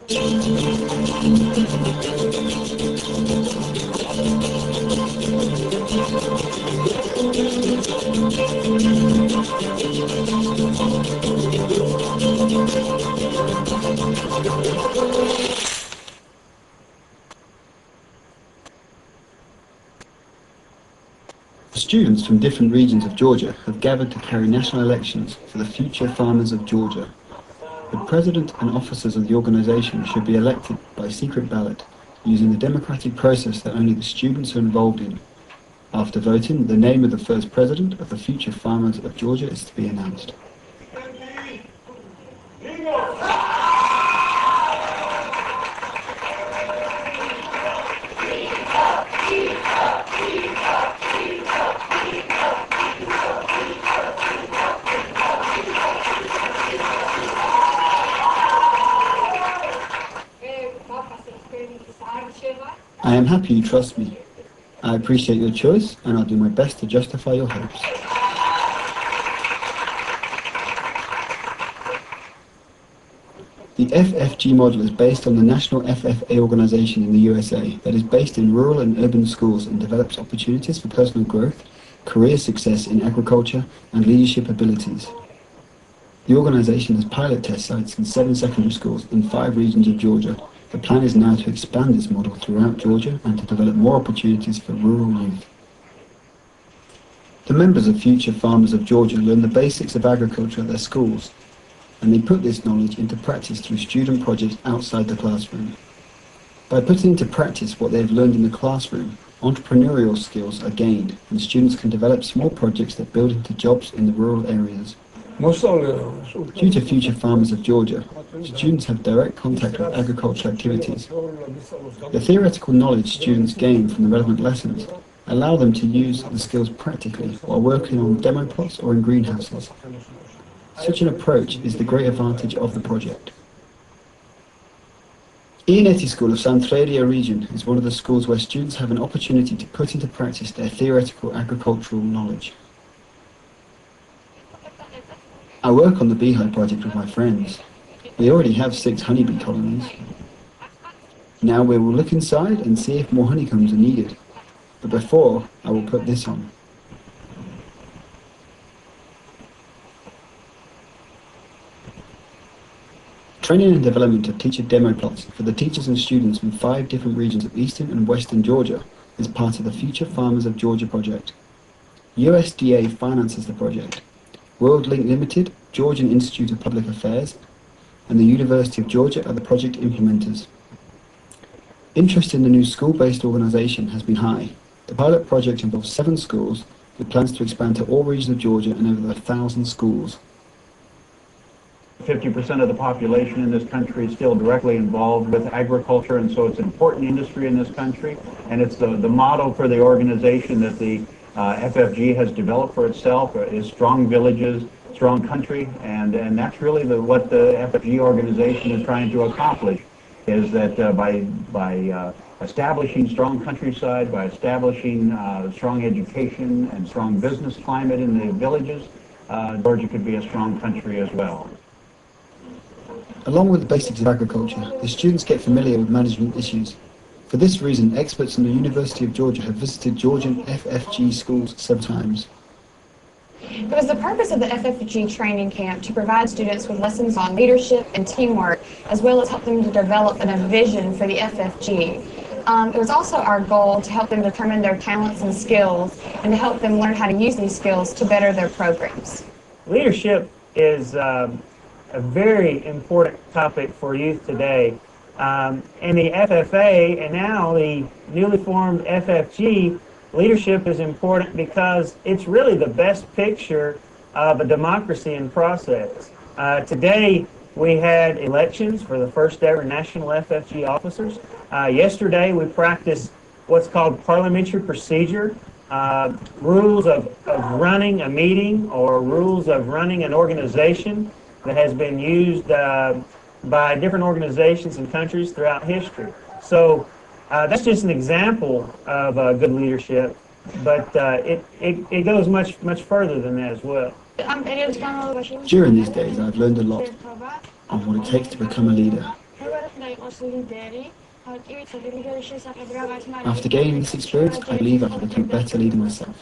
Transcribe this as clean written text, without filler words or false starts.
Students from different regions of Georgia have gathered to carry national elections for the future farmers of Georgia. The president and officers of the organization should be elected by secret ballot using the democratic process that only the students are involved in. After voting, the name of the first president of the future farmers of Georgia is to be announced. I am happy you trust me. I appreciate your choice, and I'll do my best to justify your hopes. The FFG model is based on the National FFA organization in the USA that is based in rural and urban schools and develops opportunities for personal growth, career success in agriculture, and leadership abilities. The organization has pilot test sites in 7 secondary schools in 5 regions of Georgia. The plan is now to expand this model throughout Georgia and to develop more opportunities for rural youth. The members of Future Farmers of Georgia learn the basics of agriculture at their schools, and they put this knowledge into practice through student projects outside the classroom. By putting into practice what they have learned in the classroom, entrepreneurial skills are gained, and students can develop small projects that build into jobs in the rural areas. Due to Future Farmers of Georgia, students have direct contact with agricultural activities. The theoretical knowledge students gain from the relevant lessons allow them to use the skills practically while working on demo plots or in greenhouses. Such an approach is the great advantage of the project. Ioneti School of Santrairia region is one of the schools where students have an opportunity to put into practice their theoretical agricultural knowledge. I work on the beehive project with my friends. We already have 6 honeybee colonies. Now we will look inside and see if more honeycombs are needed. But before, I will put this on. Training and development of teacher demo plots for the teachers and students from 5 different regions of eastern and western Georgia is part of the Future Farmers of Georgia project. USDA finances the project. WorldLink Limited, Georgian Institute of Public Affairs, and the University of Georgia are the project implementers. Interest in the new school-based organization has been high. The pilot project involves 7 schools with plans to expand to all regions of Georgia and over 1,000 schools. 50% of the population in this country is still directly involved with agriculture, and so it's an important industry in this country, and it's the model for the organization that the FFG has developed for itself is strong villages, strong country, and that's really what the FFG organization is trying to accomplish, is that by establishing strong countryside, by establishing strong education and strong business climate in the villages, Georgia could be a strong country as well. Along with the basics of agriculture, the students get familiar with management issues. For this reason, experts from the University of Georgia have visited Georgian FFG schools several times. It was the purpose of the FFG training camp to provide students with lessons on leadership and teamwork, as well as help them to develop a vision for the FFG. It was also our goal to help them determine their talents and skills and to help them learn how to use these skills to better their programs. Leadership is a very important topic for youth today. In the FFA and now the newly formed FFG, leadership is important because it's really the best picture of a democracy in process. Today we had elections for the first ever national FFG officers. Yesterday we practiced what's called parliamentary procedure, rules of running a meeting or rules of running an organization that has been used by different organizations and countries throughout history. So that's just an example of good leadership, but it goes much further than that as well. During these days, I've learned a lot on what it takes to become a leader. After gaining this experience, I believe I can become better leader myself.